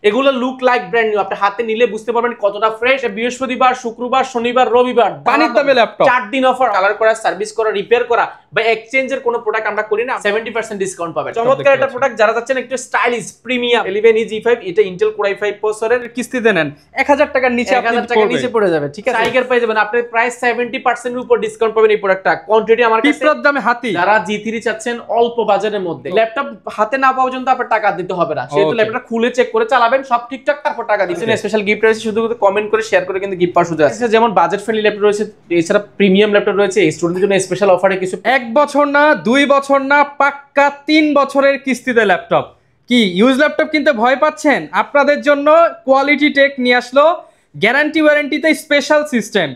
এগুলো look like brand new, আপনি হাতে নিলে বুঝতে পারবেন কতটা ফ্রেশ। বৃহস্পতিবার, শুক্রবার, শনিবার, রবিবার পানির দামে ল্যাপটপ 4 দিন অফার। কালার করা, সার্ভিস করা, রিপেয়ার করা বা এক্সচেঞ্জের কোনো প্রোডাক্ট আমরা করি না, 70% ডিসকাউন্ট পাবেন। চমৎকার একটা প্রোডাক্ট যারা চাচ্ছেন একটু স্টাইলিশ প্রিমিয়াম 11e G5, এটা ইন্টেল Core i5 প্রসেসরের, কিস্তিতে নেন 1000 টাকার নিচে, 1000 টাকার নিচে পড়ে যাবে, ঠিক আছে। টাইগার পেয়ে যাবেন আপনি প্রায় 70% এর উপর ডিসকাউন্ট পাবেন এই প্রোডাক্টটা। কোয়ান্টিটি আমার কাছে পিঁপড়ার দামে হাতি। যারা G3 চাচ্ছেন অল্প বাজারের মধ্যে, ল্যাপটপ হাতে না পাওয়া পর্যন্ত আপনার টাকা দিতে হবে না, সেহেতু ল্যাপটপটা খুলে চেক করে চালাবেন, সব ঠিকঠাক, তারপর টাকা দিবেন। স্পেশাল গিফট রয়েছে, শুধু কমেন্ট করে শেয়ার করে কিন্তু গিফট পাওয়ার সুযোগ আছে। যেমন বাজেট ফ্রেন্ডলি ল্যাপটপ রয়েছে, এছাড়া প্রিমিয়াম ল্যাপটপ রয়েছে, স্টুডেন্টদের জন্য স্পেশাল অফারে কিছু 1 বছর না 2 বছর না পাক্কা 3 বছরের কিস্তিতে ল্যাপটপ। কি ইউজ ল্যাপটপ কিনতে ভয় পাচ্ছেন? আপনাদের জন্য কোয়ালিটি টেক নিয়ে আসলো গ্যারান্টি ওয়ারেন্টিতে স্পেশাল সিস্টেম।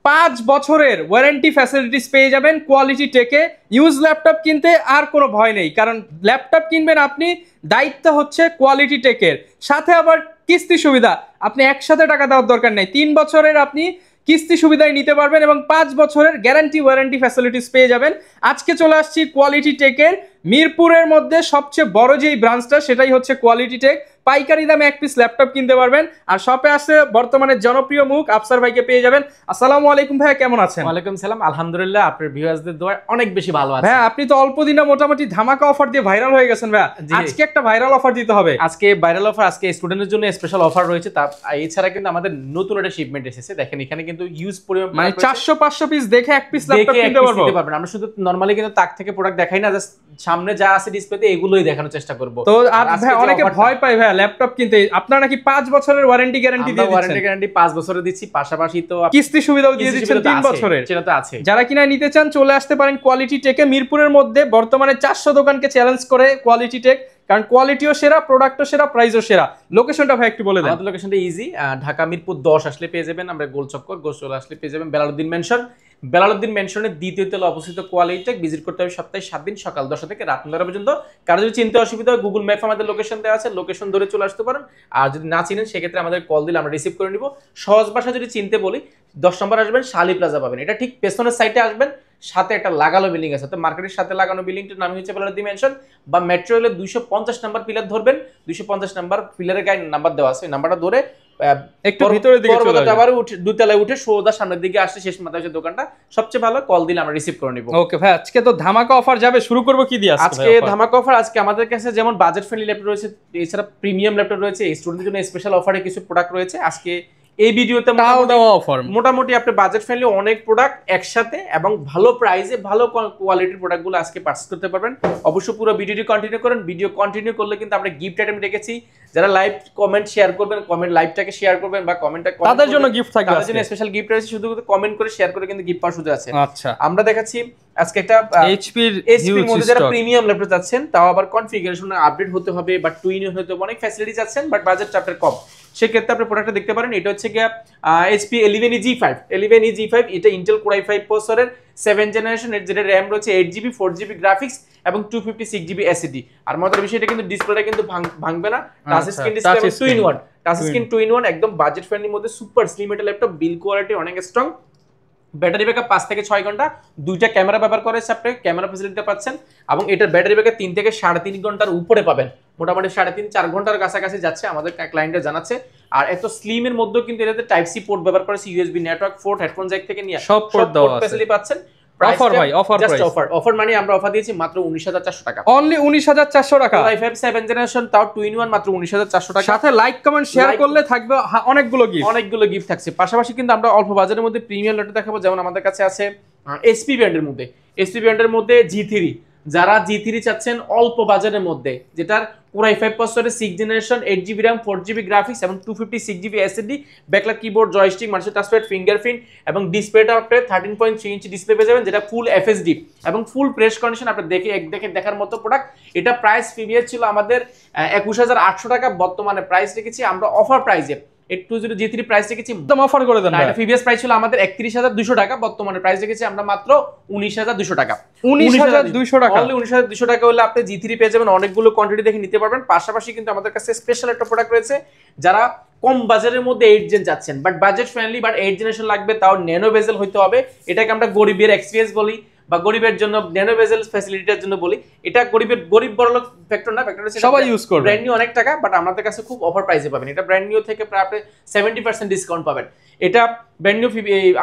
5 বছরের ওয়ারেন্টি ফ্যাসিলিটিস পেয়ে যাবেন কোয়ালিটি টেকে। ইউজ ল্যাপটপ কিনতে আর কোনো ভয় নেই, কারণ ল্যাপটপ কিনবেন আপনি, দায়িত্ব হচ্ছে কোয়ালিটি টেকের। সাথে আবার কিস্তি সুবিধা, আপনি একসাথে টাকা দেওয়ার দরকার নেই, 3 বছরের আপনি কিস্তি সুবিধায় নিতে পারবেন এবং 5 বছরের গ্যারান্টি ওয়ারেন্টি ফ্যাসিলিটিস পেয়ে যাবেন। আজকে চলে আসছি কোয়ালিটি টেকের মিরপুরের মধ্যে সবচেয়ে বড় যেই ব্রাঞ্চটা, সেটাই হচ্ছে কোয়ালিটি টেক। পাইকারি দামে 1 পিস ল্যাপটপ কিনতে পারবেন। আর শপে আসে বর্তমানে জনপ্রিয় মুখ আফসার ভাইকে পেয়ে যাবেন। আসসালামু আলাইকুম ভাইয়া, কেমন আছেন? ওয়ালাইকুম সালাম, আলহামদুলিল্লাহ, আপনার ভিউয়ার্সদের দোয়ায় অনেক বেশি ভালো আছি। ভাইয়া আপনি তো অল্প দিনে মোটামুটি ধামাকা অফার দিয়ে ভাইরাল হয়ে গেছেন ভাইয়া, আজকে একটা ভাইরাল অফার দিতে হবে। আজকে ভাইরাল অফার, আজকে স্টুডেন্টদের জন্য স্পেশাল অফার রয়েছে। তা এছাড়া কিন্তু আমাদের নতুন একটা শিপমেন্ট এসেছে, দেখেন এখানে কিন্তু ইউজ পরিমাণ মানে 400-500 পিস দেখে 1 পিস ল্যাপটপ কিনতে পারবেন। আমরা শুধু নরমালি কিন্তু তাক থেকে প্রোডাক্ট দেখাই না, জাস্ট সামনে যা আছে ডিসপ্লেতে এগুলোই দেখানোর চেষ্টা করব। তো আর ভাই অনেকে ভয় পায় ভাইয়া ল্যাপটপ কিনতে, আপনারা নাকি 5 বছরের ওয়ারেন্টি গ্যারান্টি দিয়ে দিচ্ছেন। ওয়ারেন্টি গ্যারান্টি 5 বছরের দিচ্ছি, পাশাপাশি তো কিস্তি সুবিধাও দিয়ে দিচ্ছেন 3 বছরের। সেটা তো আছে। যারা কিনা নিতে চান চলে আসতে পারেন কোয়ালিটি টেকে। মিরপুরের মধ্যে বর্তমানে 400 দোকানকে চ্যালেঞ্জ করে কোয়ালিটি টেক, কারণ কোয়ালিটিও সেরা, প্রোডাক্টও সেরা, প্রাইসও সেরা। লোকেশনটা ভাই একটু বলে দেন। আমাদের লোকেশনটা ইজি, ঢাকা মিরপুর 10 আসলে পেয়ে যাবেন, আমরা গোল চক্কর, গোল আসলে পেয়ে যাবেন বেলালউদ্দিন মেনশন। বেলালউদ্দিন মেনশনের দ্বিতীয় তলায় অবস্থিত কোয়ালিটি টেক। ভিজিট করতে হবে সপ্তাহে 7 দিন, সকাল 10টা থেকে রাত 9টা পর্যন্ত। কারো যদি চিনতে অসুবিধা হয়, গুগল ম্যাপে আমাদের লোকেশন দেওয়া আছে, লোকেশন ধরে চলে আসতে পারেন। আর যদি না চিনেন সেক্ষেত্রে আমাদের কল দিলে আমরা রিসিভ করে নিব। সহজ ভাষা যদি চিনতে বলি, 10 নম্বর আসবেন, শালি প্লাজা পাবেন, এটা ঠিক পেছনের সাইডে আসবেন, সাথে একটা লাগানো বিল্ডিং আছে, তো মার্কেটের সাথে লাগানো বিল্ডিংটার নাম হচ্ছে বেলালউদ্দিন মেনশন। বা মেট্রো রেলের 250 নাম্বার পিলার ধরবেন, 250 নাম্বার পিলারের গায়ে নাম্বার দেওয়া আছে, নাম্বারটা ধরে একটু ভিতরের দিকে চলে যাবেন, আবার দুতলায় উঠে সোজা সামনের দিকে আসলে শেষ মাথায় হচ্ছে দোকানটা। সবচেয়ে ভালো কল দিলে আমরা রিসিভ করে নিব। ওকে ভাই, আজকে তো ধামাকা অফার যাবে, শুরু করব কি দিয়ে? আজকে ধামাকা অফার, আজকে আমাদের কাছে যেমন বাজেট ফ্রেন্ডলি ল্যাপটপ রয়েছে, এছাড়া প্রিমিয়াম ল্যাপটপ রয়েছে, স্টুডেন্টদের জন্য স্পেশাল অফারে কিছু প্রোডাক্ট রয়েছে। আজকে এই ভিডিওতে মোটামুটি আপনি বাজেট ফ্রেন্ডলি অনেক প্রোডাক্ট একসাথে এবং ভালো প্রাইসে ভালো কোয়ালিটির প্রোডাক্টগুলো আজকে পারচেজ করতে পারবেন। অবশ্যই পুরো ভিডিওটি কন্টিনিউ করেন। ভিডিও কন্টিনিউ করলে কিন্তু আমরা গিফট আইটেম রেখেছি, যারা লাইভ কমেন্ট শেয়ার করবেন, কমেন্ট লাইভটাকে শেয়ার করবেন বা কমেন্টটা, তাদের জন্য গিফট থাকবে, তাদের জন্য স্পেশাল গিফট রয়েছে, শুধু কমেন্ট করে শেয়ার করে কিন্তু গিফট পাওয়ার সুযোগ আছে। আচ্ছা, আমরা দেখাচ্ছি আজকে একটা এইচপির মধ্যে যারা প্রিমিয়াম ল্যাপটপ চাচ্ছেন, তাও আবার কনফিগারেশন আপডেট হতে হবে বা টুইন হতে হবে, অনেক ফ্যাসিলিটি চাচ্ছেন বাট বাজেটটা আপনার কম, সেক্ষেত্রে আপনি প্রোডাক্টটা দেখতে পারেন। এটা হচ্ছে গিয়া এইচপি 11e G5, এটা ইন্টেল Core i5 প্রসেসরের 7th জেনারেশন, এর যেটা র‍্যাম রয়েছে 8GB 4GB গ্রাফিক্স এবং 256GB SSD। আর মজার বিষয়, এটা কিন্তু ডিসপ্লেটা কিন্তু ভাঙবে না, touch screen display, 2-in-1 touch screen, 2-in-1, একদম বাজেট ফ্রেন্ডলির মধ্যে সুপার স্লিম একটা ল্যাপটপ। বিল কোয়ালিটি অনেক স্ট্রং, ব্যাটারি ব্যাকআপ 5 থেকে 6 ঘন্টা, দুইটা ক্যামেরা ব্যবহার করে আপনি ক্যামেরা ফ্যাসিলিটি পাচ্ছেন এবং এটার ব্যাটারি ব্যাকআপ 3 থেকে 3.5 ঘন্টার উপরে পাবেন, মোটামুটি 3.5-4 ঘন্টার কাছাকাছি যাচ্ছে আমাদের ক্লায়েন্টরা জানাচ্ছে। আর এত স্লিমের মধ্যেও কিন্তু এটাতে টাইপ সি পোর্ট ব্যবহার করেছে, USB network port, headphone Jack থেকে নিয়ে সব পোর্ট দেওয়া আছে, ফ্যাসিলিটি পাচ্ছেন। অফার ভাই, অফার প্রাইস, অফার মানে আমরা অফার দিয়েছি মাত্র 19,400 টাকা, অনলি 19,400 টাকা। i5 7th জেনারেশন, তাও 2-in-1, মাত্র 19,400 টাকা। সাথে লাইক কমেন্ট শেয়ার করলে থাকবে অনেকগুলো গিফট থাকছে। পাশাপাশি কিন্তু আমরা অল্প বাজারের মধ্যে প্রিমিয়াম ল্যাপটপ দেখাবো, যেমন আমাদের কাছে আছে এসপি ব্র্যান্ডের মধ্যে G3, যারা G3 চাচ্ছেন অল্প বাজারের মধ্যে, যেটার Core i5 প্রসেসরের 6th generation, 8GB RAM 4GB graphics এবং 256GB SSD, backlight keyboard, joystick, multi touchpad, fingerprint এবং ডিসপ্লেটা আপনি 13.3 ইঞ্চি ডিসপ্লে পেয়ে যাবেন, যেটা ফুল FHD এবং ফুল প্রেস কন্ডিশন। আপনি দেখার মতো প্রোডাক্ট। এটা প্রাইস প্রিভিয়াস ছিল আমাদের 21,800 টাকা, বর্তমানে প্রাইস রেখেছি আমরা অফার প্রাইসে। G3 প্রাইস রেখেছি একদম অফার করে দেন। এটা প্রিভিয়াস প্রাইস ছিল আমাদের 31,200 টাকা, বর্তমানে প্রাইস রেখেছি আমরা মাত্র 19,200 টাকা। 19,200 টাকা, অনলি 19,200 টাকা হলে আপনি G3 পেয়ে যাবেন, অনেকগুলো কোয়ান্টিটি দেখে নিতে পারবেন। পাশাপাশি কিন্তু আমাদের কাছে স্পেশাল একটা প্রোডাক্ট রয়েছে, যারা কম বাজারের মধ্যে 8 জেন যাচ্ছেন but budget friendly, but 8 generation লাগবে, তাও ন্যানো বেজেল হইতে হবে, এটাকে আমরা গরিবের এক্সপিরিয়েন্স বলি বা গরিবের জন্য ন্যানো বেজেল ফ্যাসিলিটির জন্য বলি, এটা গরিব বড়লোক ফ্যাক্টর না, ফ্যাক্টর হচ্ছে সবাই ইউজ করবে। ব্র্যান্ড নিউ অনেক টাকা, বাট আমাদের কাছে খুব অফার প্রাইসে পাবেন। এটা ব্র্যান্ড নিউ থেকে প্রায় আপনি 70% ডিসকাউন্ট পাবেন। এটা ব্র্যান্ড নিউ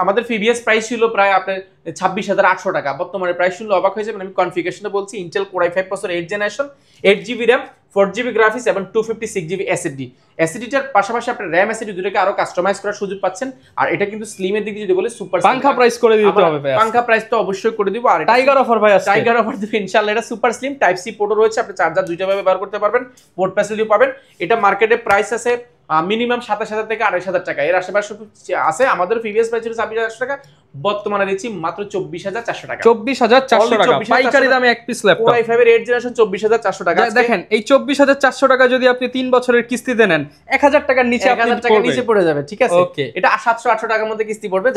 আমাদের প্রিভিয়াস প্রাইস ছিল প্রায় আপনার 26,800 টাকা, বর্তমানে প্রাইস শুনলে অবাক হয়ে যাবেন। আমি কনফিগারেশনে বলছি Intel core i5 processor 8 generation, 8GB RAM, 4GB graphics এবং 256GB SSD। SSDটার পাশাপাশি আপনি RAM SSD দুটোকে আরো কাস্টমাইজ করার সুযোগ পাচ্ছেন। আর এটা কিন্তু স্লিমের দিক দিয়ে যদি বলে সুপার পাঙ্খা প্রাইস করে দিতে হবে ভাই, পাঙ্খা প্রাইস তো অবশ্যই করে দিব। আর টাইগার অফার ভাই আছে, টাইগার অফার দিবে ইনশাআল্লাহ। এটা সুপার স্লিম টাইপ সি পোর্টও রয়েছে, আপনি চার্জার দুইটা ভাবে ব্যবহার করতে পারবেন, পোর্ট ফ্যাসিলিটি পাবেন। এটা মার্কেটে প্রাইস আছে মিনিমাম 27,000 থেকে 28,000 টাকা, এর আশেপাশে আছে। আমাদের প্রিভিয়াস প্রাইস ছিল 26,000 টাকা, বর্তমানে দিচ্ছি মাত্র 24,400 টাকা। 24,400 টাকা পাইকারি দামে এক পিস ল্যাপটপ কোর i5 এর 8 জেনারেশন 24,400 টাকা। দেখেন এই 24,400 টাকা যদি আপনি 3 বছরের কিস্তিতে নেন 1,000 টাকার নিচে 1,000 টাকা নিচে পড়ে যাবে, ঠিক আছে। এটা 700-800 টাকার মধ্যে কিস্তি পড়বে।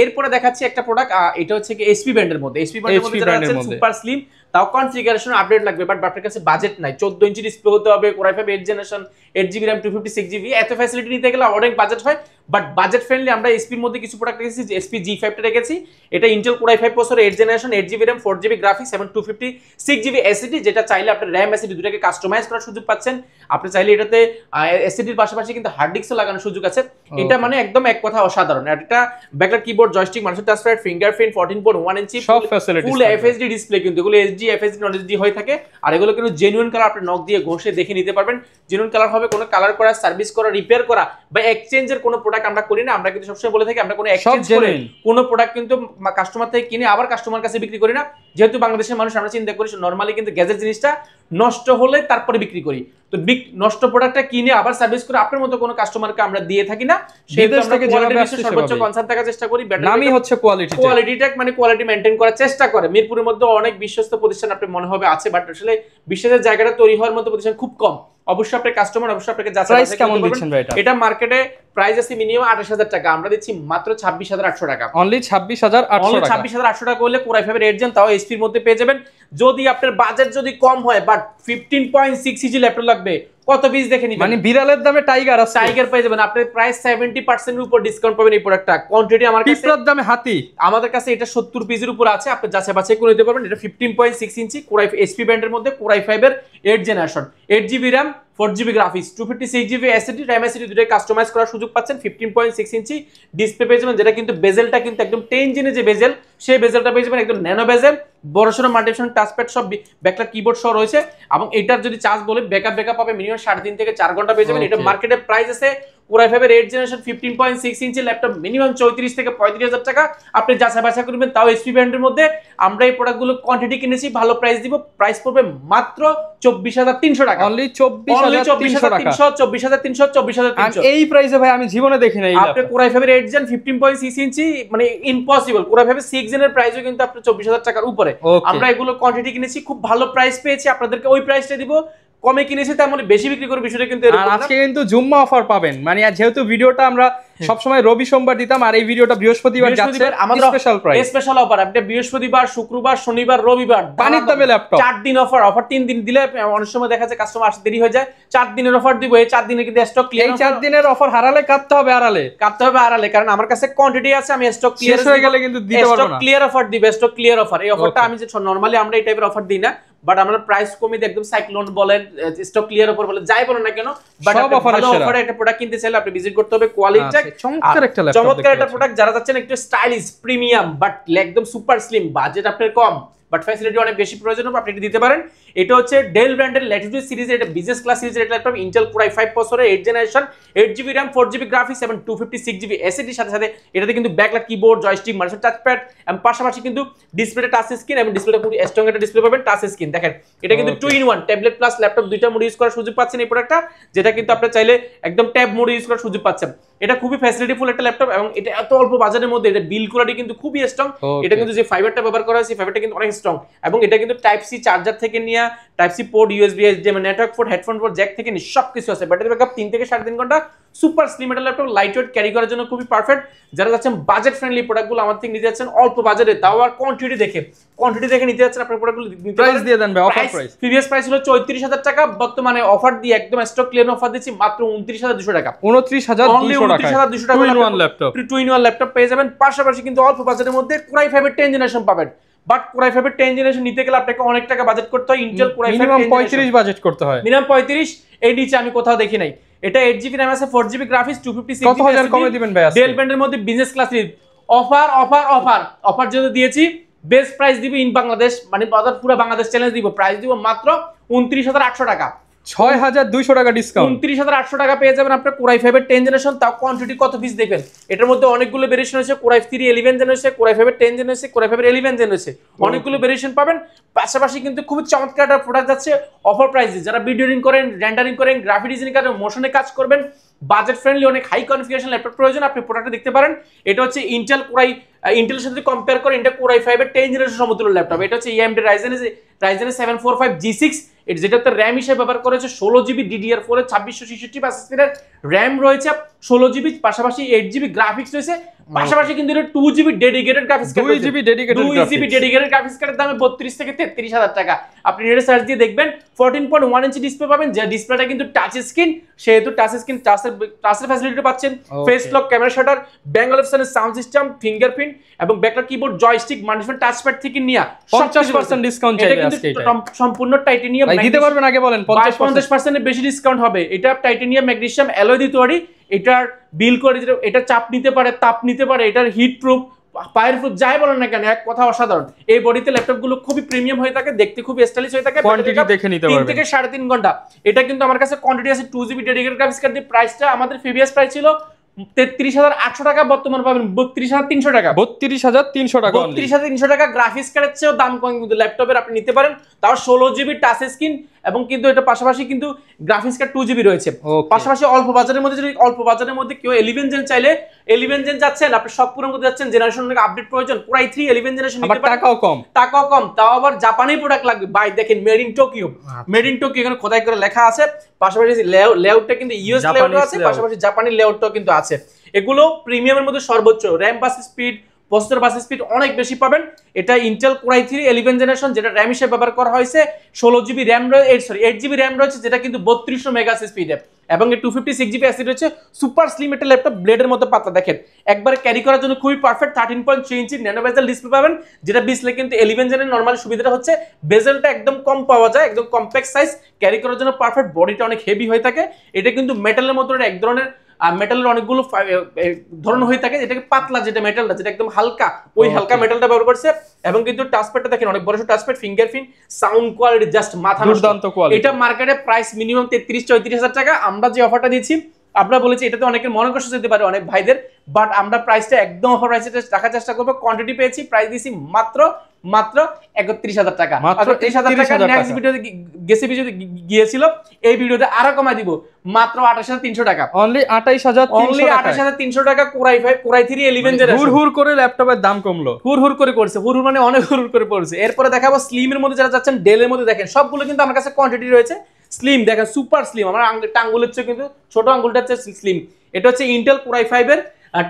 এরপরে দেখাচ্ছি একটা প্রোডাক্ট, এটা হচ্ছে কি এসপি ব্র্যান্ডের মধ্যে। এসপি ব্র্যান্ডের মধ্যে যারা আছেন সুপার স্লিম, তাও কনফিগারেশন আপডেট লাগবে, বাট আপনার কাছে বাজেট নাই, 14 ইঞ্চি ডিসপ্লে হতে হবে, core i5 8 generation, 8GB RAM, 256GB, এত ফ্যাসিলিটি নিতে গেলে অনেক বাজেট হয়। বাট বাজেট ফ্রেন্ডলি আমরা এসপির মধ্যে কিছু প্রোডাক্ট রেখেছি, যে এসপি G5 টা রেখেছি। এটা Intel core i5 processor 8 generation, 8GB RAM, 4GB graphics এবং 256GB SSD, যেটা চাইলে আপনি RAM SSD দুটোকে কাস্টমাইজ করার সুযোগ পাচ্ছেন। আপনি চাইলে এটাতে SSD এর পাশাপাশি কিন্তু হার্ড ডিস্কও লাগানোর সুযোগ আছে। এটা মানে একদম এক কথা অসাধারণ। আর এটা backlight keyboard, joystick, mouse touch pad, fingerprint, 14.1 ইঞ্চি সব ফ্যাসিলিটি, ফুল FHD ডিসপ্লে, কিন্তু এগুলো HD FHD নন HD হয়ে থাকে। আর এগুলো কিন্তু জেনুইন কালার, আপনি নক দিয়ে ঘষে দেখে নিতে পারবেন জেনুইন কালার হবে। কোনো কালার করা, সার্ভিস করা, রিপেয়ার করা বা এক্সচেঞ্জের কোনো প্রোডাক্ট আমরা করি না। আমরা কিন্তু সবসময় বলে থাকি আমরা কোনো এক্সচেঞ্জ করে কোনো প্রোডাক্ট কিন্তু কাস্টমার থেকে কিনে আবার কাস্টমার কাছে বিক্রি করি না। যেহেতু বাংলাদেশের মানুষ আমরা চিন্তা করি নরমালি কিন্তু গ্যাজেট জিনিসটা নষ্ট হলে তারপরে বিক্রি করি, তো নষ্ট প্রোডাক্টটা কিনে আবার সার্ভিস করে আপনার মতো কোনো কাস্টমারকে আমরা দিয়ে থাকি না। সেহেতু আমরা কোয়ালিটির বিষয়ে সর্বোচ্চ কনসার্ন থাকার চেষ্টা করি। নামই হচ্ছে কোয়ালিটি টেক, মানে কোয়ালিটি মেইনটেইন করার চেষ্টা করে। মিরপুরের মধ্যে অনেক বিশ্বস্ত প্রতিষ্ঠান আপনি মনে হবে আছে, বাট আসলে বিশ্বাসের জায়গাটা তৈরি হওয়ার মতো প্রতিষ্ঠান খুব কম। অবশ্যই আপনার কাস্টমার অবশ্যই আপনাকে যাচাই প্রাইস কেমন দিচ্ছেন ভাই? এটা মার্কেটে প্রাইস আছে মিনিমাম 28,000 টাকা, আমরা দিচ্ছি মাত্র 26,800 টাকা। অনলি 26,800 টাকা। 26,800 টাকা হলে কোর i5 এর 8 জেন, তাও এইচপি এর মধ্যে পেয়ে যাবেন। যদি আপনার বাজেট যদি কম হয়, বাট 15.6 ইঞ্চি ল্যাপটপ লাগবে, কত পিস দেখে নিবেন? মানে বিড়ালের দামে টাইগার আছে, টাইগার পেয়ে যাবেন। আপনি প্রাইস 70% এর উপর ডিসকাউন্ট পাবেন এই প্রোডাক্টটা। কোয়ান্টিটি আমার কাছে পিঁপড়ার দামে হাতি, আমাদের কাছে এটা 70 পিসের উপর আছে, আপনি যাচাই বাছাই করে নিতে পারবেন। এটা 15.6 ইঞ্চি কোর i5 এসপি ব্র্যান্ডের মধ্যে কোর i5 এর 8 generation, 8GB RAM, 4GB graphics, 256GB SSD, RAM SSD দুটোই কাস্টমাইজ করার সুযোগ পাচ্ছেন। 15.6 ইঞ্চি ডিসপ্লে পেয়ে যাবেন, যেটা কিন্তু বেজেলটা কিন্তু একদম 10 ইঞ্চির যে বেজেল, সেই বেজেলটা পেয়ে যাবেন একদম ন্যানো বেজেল, বড়সড় মাল্টিফাংশন টাচপ্যাড সব, ব্যাকলাইট কিবোর্ড সহ রয়েছে। এবং এটার যদি চার্জ বলে ব্যাকআপ পাবে মিনিমাম 3.5 থেকে 4 ঘন্টা পেয়ে যাবেন। এটা মার্কেটে প্রাইস আছে কোর i5 এর 8 জেনারেশন 15.6 ইঞ্চি ল্যাপটপ মিনিমাম 34 থেকে 35,000 টাকা। আপনি যাচাই বাছাই করবেন, তাও এসপি ব্র্যান্ডের মধ্যে। আমরা এই প্রোডাক্টগুলো কোয়ান্টিটি কিনেছি, ভালো প্রাইস দিব। প্রাইস পড়বে মাত্র 24,300 টাকা। অনলি 24,300 টাকা। 24,300, 24,300 এই প্রাইসে ভাই আমি জীবনে দেখি নাই। আপনি কোর i5 এর 8 জেন 15.6 ইঞ্চি মানে ইম্পসিবল। কোর i5 এর 6 জেনের প্রাইসও কিন্তু আপনি 24,000 টাকার উপরে। আমরা এগুলো কোয়ান্টিটি কিনেছি, খুব ভালো প্রাইস পেয়েছি, আপনাদেরকে ওই প্রাইসটা দিব। কমে কিনেছি তার মানে বেশি বিক্রি করে, বিষয়টা কিন্তু এরকম না। আজকে কিন্তু জুম্মা অফার পাবেন, মানে যেহেতু ভিডিওটা আমরা সব সময় রবি সোমবার দিতাম, আর এই ভিডিওটা বৃহস্পতিবার যাচ্ছে, আমাদের স্পেশাল প্রাইস, স্পেশাল অফার। আপনি বৃহস্পতিবার, শুক্রবার, শনিবার, রবিবার পানির দামে ল্যাপটপ 4 দিন অফার। 3 দিন দিলে অনেক সময় দেখা যায় কাস্টমার আসতে দেরি হয়ে যায়। 4 দিনের অফার দিব। এই 4 দিনে কিন্তু স্টক ক্লিয়ার। এই 4 দিনের অফার হারালে কাটতে হবে আড়ালে, কারণ আমার কাছে কোয়ান্টিটি আছে, আমি স্টক ক্লিয়ার হয়ে গেলে কিন্তু দিতে পারবো না। স্টক ক্লিয়ার অফার দিব, স্টক ক্লিয়ার অফার। এই অফারটা আমি যে নরমালি আমরা এই টাইপের অফার দিই না, বাট আমরা প্রাইস কমিয়ে একদম সাইক্লোন বলেন, স্টক ক্লিয়ার অফার বলেন, যাই বলেন না কেন, বাট ভালো অফারে একটা প্রোডাক্ট কিনতে চাইলে আপনি ভিজিট করতে হবে কোয়ালিটি। চমৎকার একটা প্রোডাক্ট, যারা যাচ্ছেন একটু স্টাইলিশ প্রিমিয়াম বাট একদম সুপার স্লিম, বাজেট আপনার কম বাট ফ্যাসিলিটি অনেক বেশি প্রয়োজন হবে, আপনি এটা দিতে পারেন। এটা হচ্ছে ডেল ব্র্যান্ডের ল্যাটিটিউড সিরিজের এটা বিজনেস ক্লাস সিরিজের এটা ল্যাপটপ, ইন্টেল কোর i5 প্রসেসরের 8 generation, 8GB RAM, 4GB graphics এবং 256GB SSD সাথে সাথে এটাতে কিন্তু backlight keyboard, joystick, mouse touchpad এবং পাশাপাশি কিন্তু ডিসপ্লেটা টাচ স্ক্রিন এবং ডিসপ্লেটা পুরো স্ট্রং একটা ডিসপ্লে পাবেন, টাচ স্ক্রিন। দেখেন এটা কিন্তু 2-in-1 ট্যাবলেট প্লাস ল্যাপটপ দুইটা মোড ইউজ করার সুযোগ পাচ্ছেন এই প্রোডাক্টটা, যেটা কিন্তু আপনি চাইলে একদম ট্যাব মোড ইউজ করার সুযোগ পাচ্ছেন। এটা খুবই ফ্যাসিলিটিফুল একটা ল্যাপটপ এবং এটা এত অল্প বাজারের মধ্যে এটা বিল কোয়ালিটি কিন্তু খুবই স্ট্রং। এটা কিন্তু যে ফাইবারটা ব্যবহার করা হয়েছে ফাইবারটা কিন্তু অনেক স্ট্রং এবং এটা কিন্তু টাইপ সি চার্জার থেকে নিয়ে type C port, USB, HDMI, network port, headphone port, jack থেকে নিয়ে সবকিছু আছে। ব্যাটারি ব্যাকআপ 3 থেকে 3.5 ঘন্টা। সুপার স্লিম একটা ল্যাপটপ, লাইট ওয়েট, ক্যারি করার জন্য খুবই পারফেক্ট। যারা যাচ্ছেন বাজেট ফ্রেন্ডলি প্রোডাক্টগুলো আমার থেকে নিতে যাচ্ছেন অল্প বাজেটে, তাও আর কোয়ান্টিটি দেখে নিতে যাচ্ছেন, আপনার প্রোডাক্টগুলো প্রাইস দিয়ে দেন ভাই, অফার প্রাইস। প্রিভিয়াস প্রাইস ছিল 34,000 টাকা, বর্তমানে অফার দিয়ে একদম স্টক ক্লিয়ার অফার দিচ্ছি মাত্র 29,200 টাকা। 29,200 টাকা 2-in-1 ল্যাপটপ পেয়ে যাবেন। পাশাপাশি কিন্তু অল্প বাজেটের মধ্যে কোর i5 এর 10 জেনারেশন পাবেন। বাট কোরাই 5 এর 10 জেনারেশন নিতে গেলে আপনাকে অনেক টাকা বাজেট করতে হয়। ইন্টেল কোরাই 5 মিনিমাম 35 বাজেট করতে হয়, মিনিমাম 35, এই নিচে আমি কোথাও দেখি নাই। এটা 8GB RAM আছে, 4GB গ্রাফিক্স, 256 কত হাজার কমে দিবেন ভাই? ডেল ব্যান্ডের মধ্যে বিজনেস ক্লাস অফার যেটা দিয়েছি, বেস্ট প্রাইস দিব ইন বাংলাদেশ, মানে পুরো বাংলাদেশ চ্যালেঞ্জ দিব, প্রাইস দিব মাত্র 29,800 টাকা, 6,200 টাকা ডিসকাউন্ট। 29,800 টাকা পেয়ে যাবেন আপনার কোরাই 5 এর 10 জেনারেশন। তাও কোয়ান্টিটি কত পিস দেখবেন, এটার মধ্যে অনেকগুলো ভেরিয়েশন আছে, কোরাই 3 11 জেন হয়েছে, কোরাই 5 এর 10 জেন হয়েছে, কোরাই 5 এর 11 জেন হয়েছে, অনেকগুলো ভেরিয়েশন পাবেন। পাশাপাশি কিন্তু খুব চমৎকার একটা প্রোডাক্ট যাচ্ছে অফার প্রাইসে। যারা ভিডিও এডিটিং করেন, রেন্ডারিং করেন, গ্রাফিক ডিজাইনিং করেন, মোশনে কাজ করবেন, বাজেট ফ্রেন্ডলি অনেক হাই কনফিগারেশন ল্যাপটপ প্রয়োজন, আপনি প্রোডাক্টটা দেখতে পারেন। এটা হচ্ছে ইন্টেলের সাথে কম্পেয়ার করে এটা কোরাই 5 এর 10 জেনারেশন সমতুল্য ল্যাপটপ। এটা হচ্ছে AMD Ryzen 745 G6, যেটাতে র্যাম হিসেবে ব্যবহার করেছে 16GB DDR4 এর 2666 প্রসেসরের র্যাম রয়েছে, 16GB, পাশাপাশি 8GB গ্রাফিক্স রয়েছে, পাশাপাশি কিন্তু এটা 2GB dedicated graphics card, 2GB dedicated graphics কার্ডের দামে 32 থেকে 33,000 টাকা। আপনি নেটে সার্চ দিয়ে দেখবেন 14.1 ইঞ্চি ডিসপ্লে পাবেন, যে ডিসপ্লেটা কিন্তু টাচ স্ক্রিন, সেহেতু টাচের ফ্যাসিলিটি পাচ্ছেন, face lock, camera shutter, Bang অপশনের সাউন্ড সিস্টেম, ফিঙ্গারপ্রিন্ট এবং ব্যাকলাইট কিবোর্ড, জয়স্টিক, মাল্টিপ্যাড টাচপ্যাড থেকে নিয়ে 50% ডিসকাউন্ট চাইবে আজকে। এটা সম্পূর্ণ টাইটেনিয়াম দিতে পারবেন, আগে বলেন 50% এর বেশি ডিসকাউন্ট হবে। এটা টাইটেনিয়াম ম্যাগনেসিয়াম অ্যালয় দিয়ে তৈরি, এটার বিল করে, এটা চাপ নিতে পারে, তাপ নিতে পারে, এটার হিট প্রুফ, ফায়ার প্রুফ, যাই বলেন না কেন, এক কথা অসাধারণ। এই বডিতে ল্যাপটপ গুলো খুবই প্রিমিয়াম হয়ে থাকে, দেখতে খুব স্টাইলিশ হয়ে থাকে, কোয়ান্টিটি দেখে নিতে পারবেন 3 থেকে 3.5 ঘন্টা। এটা কিন্তু আমার কাছে কোয়ান্টিটি আছে 2GB ডেডিকেটেড গ্রাফিক্স কার্ড। প্রাইসটা আমাদের প্রিভিয়াস প্রাইস ছিল 33,800 টাকা, বর্তমান পাবেন 32,300 টাকা, 32,300 টাকা, 32,300 টাকা। গ্রাফিক্স কার্ডের চেয়েও দাম কম কিন্তু ল্যাপটপের আপনি নিতে পারেন, তাও 16GB টাচ স্ক্রিন, এবং কিন্তু এটা পাশাপাশি কিন্তু গ্রাফিক্স কার্ড 2GB রয়েছে। পাশাপাশি অল্প বাজারের মধ্যে কেউ 11 জেন চাইলে 11 জেন যাচ্ছেন, আপনি সব পূরণ করতে যাচ্ছেন, জেনারেশন আপডেট প্রয়োজন, কোরাই 3 11 জেনারেশন নিতে পারেন, টাকাও কম, তাও আবার জাপানি প্রোডাক্ট লাগবে ভাই। দেখেন মেড ইন টোকিও, এখানে খোদাই করে লেখা আছে, পাশাপাশি লেআউটটা কিন্তু ইউএস লেআউট আছে, পাশাপাশি জাপানি লেআউটটাও কিন্তু আছে। এগুলো প্রিমিয়ামের মধ্যে সর্বোচ্চ র্যাম বাস স্পিড, প্রসেসর বাস স্পিড অনেক বেশি পাবেন। এটা ইন্টেল কোরাই 3 11 জেনারেশন, যেটা র্যাম হিসেবে ব্যবহার করা হয়েছে, 16GB র্যাম রয়েছে, 8GB র্যাম রয়েছে, যেটা কিন্তু 3200 মেগাহার্টজ স্পিডে, এবং 256GB অ্যাসিড রয়েছে। সুপার স্লিম একটা ল্যাপটপ, ব্লেডের মতো পাতলা, দেখেন একবারে ক্যারি করার জন্য খুবই পারফেক্ট। 13.3 ইঞ্চি ন্যানো বেজেল ডিসপ্লে পাবেন, যেটা ডিসপ্লে কিন্তু 11 জেনের নরমাল সুবিধাটা হচ্ছে বেজেলটা একদম কম পাওয়া যায়, একদম কম্প্যাক্ট সাইজ, ক্যারি করার জন্য পারফেক্ট, বডিটা অনেক হেভি হয়ে থাকে। এটা কিন্তু মেটালের মতো এক ধরনের, মেটালের অনেকগুলো ধরন হয়ে থাকে, এটাকে পাতলা, যেটা মেটালটা, যেটা একদম হালকা, ওই হালকা মেটালটা ব্যবহার করছে। এবং কিন্তু টাচপ্যাডটা দেখেন অনেক বড় touchpad, fingerprint, sound quality just মাথা দুর্দান্ত কোয়ালিটি। এটা মার্কেটে প্রাইস মিনিমাম 33-34 টাকা। আমরা যে অফারটা দিচ্ছি, আপনারা বলেছি এটাতে অনেকের মনে কষ্ট যেতে পারে অনেক ভাইদের, বাট আমরা প্রাইসটা একদম অফার প্রাইসে রাখার চেষ্টা করবো। কোয়ান্টিটি পেয়েছি, প্রাইস দিয়েছি মাত্র 31,000 টাকা, মাত্র 30,000 টাকা। নেক্সট ভিডিওতে গিয়েছিল, এই ভিডিওতে আরো কমাই দিব, মাত্র 28,300 টাকা, অনলি 28,300 টাকা। কোরাই 3 11 জেনারেশন, হুড় করে ল্যাপটপের দাম কমলো, হুড় করে করছে, হুড় মানে অনেক হুড় করে পড়ছে। এরপরে দেখাবো স্লিমের মধ্যে যারা যাচ্ছেন, ডেলের মধ্যে দেখেন সবগুলো কিন্তু আমার কাছে কোয়ান্টিটি রয়েছে। স্লিম দেখেন, সুপার স্লিম, আমার আঙ্গুলের চেয়ে কিন্তু ছোট আঙ্গুলটা হচ্ছে স্লিম। এটা হচ্ছে ইন্টেল কোরাই 5 এর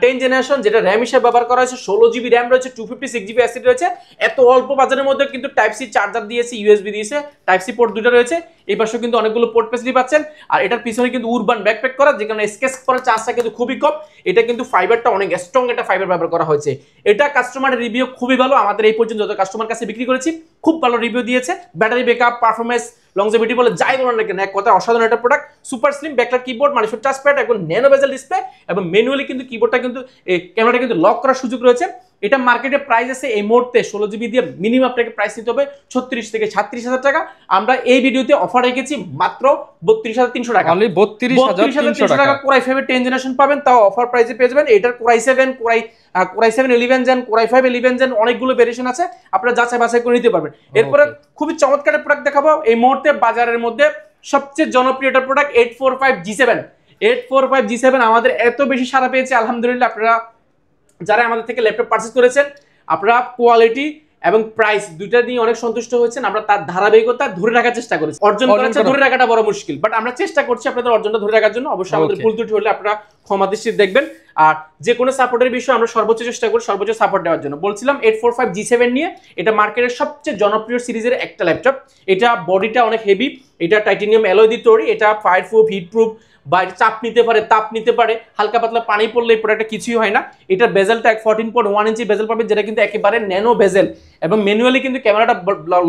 10 জেনারেশন, যেটা র্যাম হিসেবে ব্যবহার করা হয়েছে, 16GB র্যাম রয়েছে, 256GB অ্যাসিড রয়েছে। এত অল্প বাজারের মধ্যে কিন্তু টাইপ সি চার্জার দিয়েছে, ইউএসবি দিয়েছে, টাইপ সি পোর্ট দুটো রয়েছে, এই পাশে কিন্তু অনেকগুলো পোর্ট ফেসিলিটি পাচ্ছেন। আর এটার পিছনে কিন্তু উরবান ব্যাকপ্যাক করা, যেখানে স্কেচ করার চান্সটা কিন্তু খুবই কম। এটা কিন্তু ফাইবারটা অনেক স্ট্রং একটা ফাইবার ব্যবহার করা হয়েছে। এটা কাস্টমারের রিভিউ খুবই ভালো, আমাদের এই পর্যন্ত যত কাস্টমার কাছে বিক্রি করেছি খুব ভালো রিভিউ দিয়েছে। ব্যাটারি ব্যাকআপ, পারফরমেন্স, লংজিভিটি বলে যাই বলেন না কেন, এক কথা অসাধারণ একটা product. Super slim backlight keyboard, multipad touchpad, এবং ন্যানো বেজেল ডিসপ্লে, এবং ম্যানুয়ালি কিন্তু কিবোর্ডটা কিন্তু ক্যামেরাটা কিন্তু লক করার সুযোগ রয়েছে। এটা মার্কেটে প্রাইস আছে এই মুহূর্তে 16GB দিয়ে মিনিমাম আপনাকে প্রাইস নিতে হবে 36 থেকে 37,000 টাকা। আমরা এই ভিডিওতে অফার রেখেছি মাত্র 32,300 টাকা, অনলি 32,300 টাকা। কোরাই 5 এর 10 জেনারেশন পাবেন, তাও অফার প্রাইসে পেয়ে যাবেন। এটার কোরাই 7 11 জেন, কোরাই 5 11 জেন, অনেকগুলো ভেরিয়েশন আছে, আপনারা যাচাই বাছাই করে নিতে পারবেন। এরপরে খুবই চমৎকার প্রোডাক্ট দেখাবো এই মুহূর্তে বাজারের মধ্যে সবচেয়ে জনপ্রিয় একটা প্রোডাক্ট 845 G7 আমাদের এত বেশি সাড়া পেয়েছে আলহামদুলিল্লাহ। আপনারা যারা আমাদের থেকে ল্যাপটপ পারচেজ করেছেন, আপনারা কোয়ালিটি এবং প্রাইস দুইটা নিয়ে অনেক সন্তুষ্ট হয়েছেন। আমরা তার ধারাবাহিকতা ধরে রাখার চেষ্টা করেছি, অর্জন ধরে রাখাটা বড় মুশকিল, বাট আমরা চেষ্টা করছি আপনাদের অর্জনটা ধরে রাখার জন্য। অবশ্যই আমাদের ভুল ত্রুটি হলে আপনারা ক্ষমা দৃষ্টিতে দেখবেন। আর যে কোনো সাপোর্টের বিষয়ে আমরা সর্বোচ্চ চেষ্টা করি, সর্বোচ্চ সাপোর্ট দেওয়ার জন্য। বলছিলাম 845 G7 নিয়ে, এটা মার্কেটের সবচেয়ে জনপ্রিয় সিরিজের একটা ল্যাপটপ। এটা বডিটা অনেক হেভি, এটা টাইটেনিয়াম অ্যালয় দিয়ে তৈরি, এটা ফায়ার প্রুফ, হিট প্রুফ, বা চাপ নিতে পারে, তাপ নিতে পারে, হালকা পাতলা পানি পড়লে এই প্রোডাক্টটা কিছুই হয় না। এটা বেজেলটা 14.1 ইঞ্চি বেজেল পাবেন, যেটা কিন্তু একেবারে ন্যানো বেজেল, এবং ম্যানুয়ালি কিন্তু ক্যামেরাটা